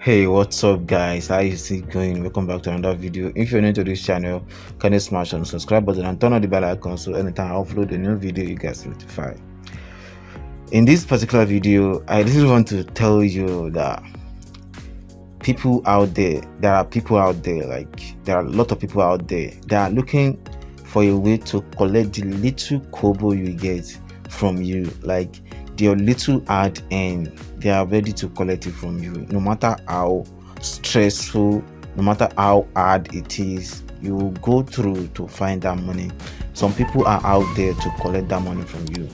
Hey, what's up guys? How is it going? Welcome back to another video. If you're new to this channel, can you smash on the subscribe button and turn on the bell icon so anytime I upload a new video you guys notified. In this particular video, I just want to tell you that there are people out there, like there are a lot of people out there that are looking for a way to collect the little kobo you get from you, like your little ad, and they are ready to collect it from you. No matter how stressful, no matter how hard it is, you will go through to find that money. Some people are out there to collect that money from you.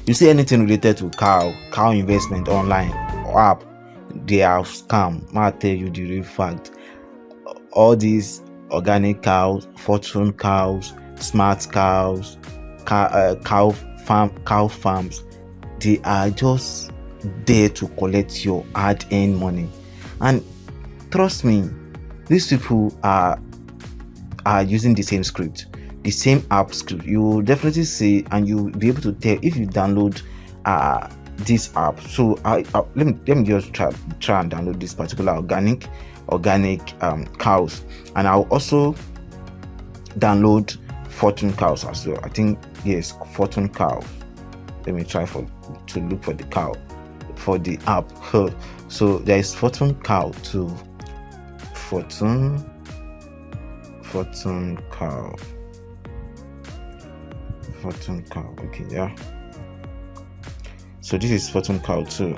You see anything related to cow investment online or app, they are scam. I'll tell you the real fact. All these organic cows, fortune cows, smart cows, cow farms, they are just there to collect your hard-earned money. And trust me, these people are using the same script, the same app script. You will definitely see, and you'll be able to tell if you download this app. So let me just try and download this particular organic cows, and I'll also download fortune cows as well. I think yes, fortune cows. Let me try to look for the cow for the app. So there is fortune cow too. Fortune cow. Okay, yeah. So this is fortune cow too.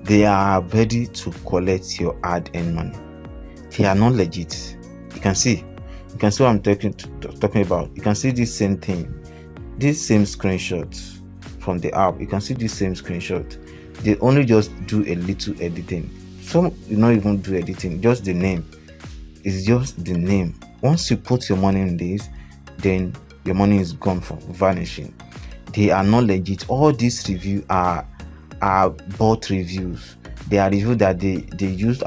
They are ready to collect your hard-earned money. They are not legit. You can see what I'm talking about. You can see this same thing, this same screenshot from the app. You can see this same screenshot. They only just do a little editing. Some do not even do editing, just the name. It's just the name. Once you put your money in this, then your money is gone, for vanishing. They are not legit. All these reviews are bot reviews. They are reviews that they used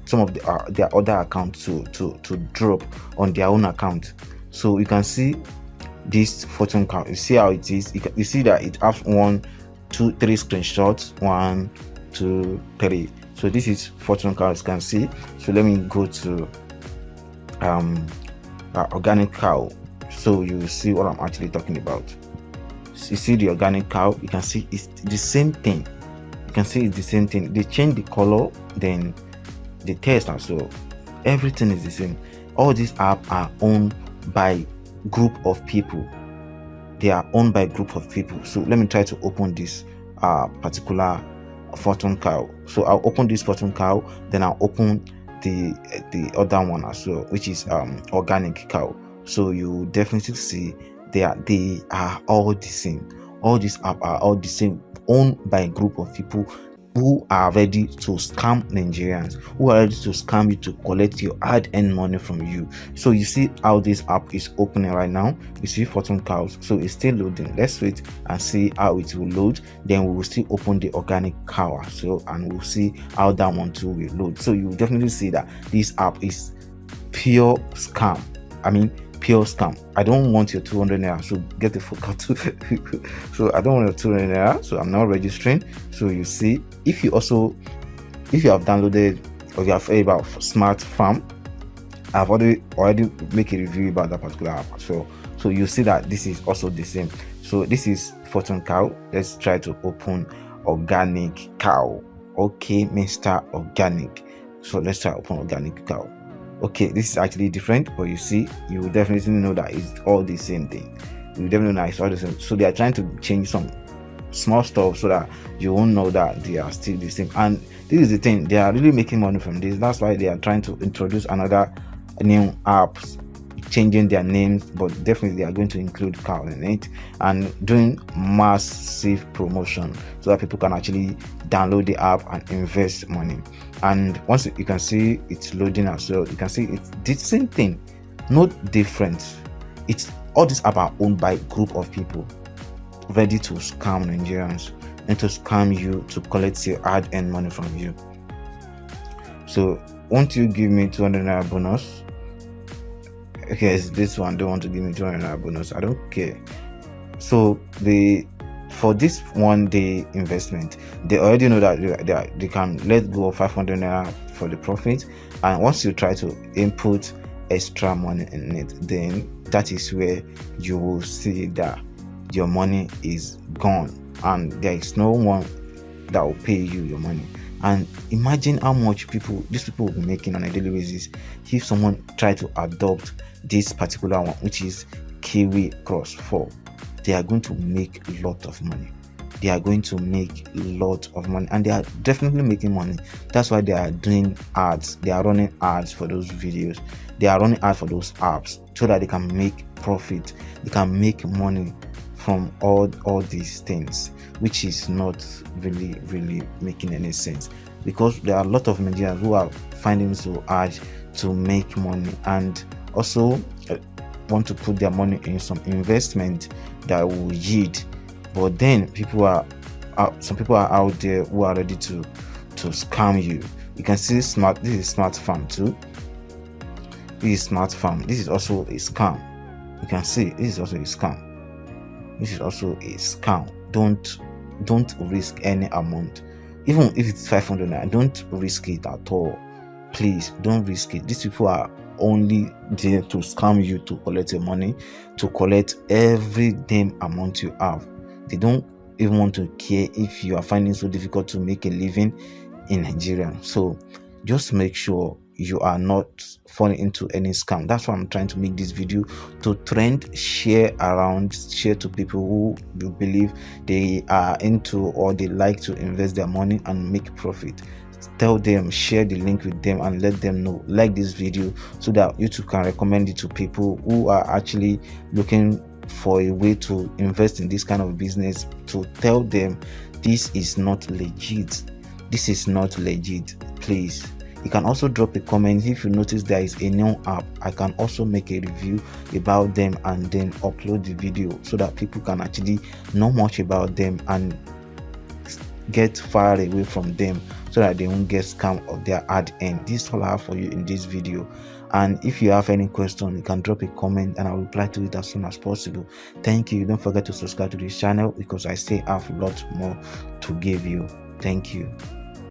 some of their other accounts to drop on their own account. So you can see this fortune cow. You see how it is. You see that it has 1, 2, 3 screenshots. 1, 2, 3. So this is fortune cow, as you can see. So let me go to organic cow, so you will see what I'm actually talking about. So you see the organic cow. You can see it's the same thing. You can see it's the same thing. They change the color, then the taste as well. Everything is the same. All these apps are owned by group of people. They are owned by group of people. So let me try to open this particular fortune cow. So I'll open this fortune cow, then I'll open the other one as well, which is organic cow. So you definitely see they are all the same. All these apps are all the same, owned by a group of people who are ready to scam Nigerians, who are ready to scam you to collect your hard-earned money from you. So you see how this app is opening right now. You see fortune cows, so it's still loading. Let's wait and see how it will load. Then we will still open the organic cow, so and we'll see how that one too will load. So you will definitely see that this app is pure scam. I mean, pure scam. I don't want your 200 naira, so get the fuck out. So I don't want your 200 naira, so I'm not registering. So you see, if you have downloaded or you have heard about smart farm, I've already make a review about that particular app. So you see that this is also the same. So this is fortune cow. Let's try to open organic cow. Okay, Mr. Organic. So let's try to open organic cow. Okay, this is actually different, but you see, you will definitely know that it's all the same thing. You will definitely know that it's all the same. So they are trying to change some small stuff so that you won't know that they are still the same. And this is the thing, they are really making money from this. That's why they are trying to introduce another new apps, changing their names, but definitely they are going to include cow in it and doing massive promotion so that people can actually download the app and invest money. And once you can see it's loading as well, you can see it's the same thing, not different. It's all these apps are owned by a group of people ready to scam Nigerians and to scam you to collect your hard-earned money from you. So won't you give me 200 naira bonus? Okay, this one don't want to give me 200 naira bonus. I don't care. So the for this 1 day investment, they already know that they can let go of 500 naira for the profit, and once you try to input extra money in it, then that is where you will see that your money is gone and there is no one that will pay you your money. And imagine how much these people will be making on a daily basis if someone try to adopt this particular one, which is Kiwi Cross 4. They are going to make a lot of money. They are going to make a lot of money, and they are definitely making money. That's why they are doing ads. They are running ads for those videos. They are running ads for those apps so that they can make profit. They can make money from all these things, which is not really making any sense, because there are a lot of Nigerians who are finding it so hard to make money, and also want to put their money in some investment that will yield. But then some people are out there who are ready to scam you. You can see this is Smart Farm too. This is Smart Farm. This is also a scam. You can see this is also a scam. This is also a scam. Don't risk any amount, even if it's 500 naira. Don't risk it at all. Please don't risk it. These people are only there to scam you, to collect your money, to collect every damn amount you have. They don't even want to care if you are finding it so difficult to make a living in Nigeria. So just make sure you are not falling into any scam. That's why I'm trying to make this video to trend, share to people who you believe they are into or they like to invest their money and make profit. Tell them, share the link with them, and let them know. Like this video so that YouTube can recommend it to people who are actually looking for a way to invest in this kind of business, to tell them this is not legit. This is not legit. Please, you can also drop a comment if you notice there is a new app. I can also make a review about them and then upload the video so that people can actually know much about them and get far away from them, so that they won't get scammed of their ad end. This is all I have for you in this video, and if you have any question, you can drop a comment and I'll reply to it as soon as possible. Thank you. Don't forget to subscribe to this channel because I still have a lot more to give you. Thank you.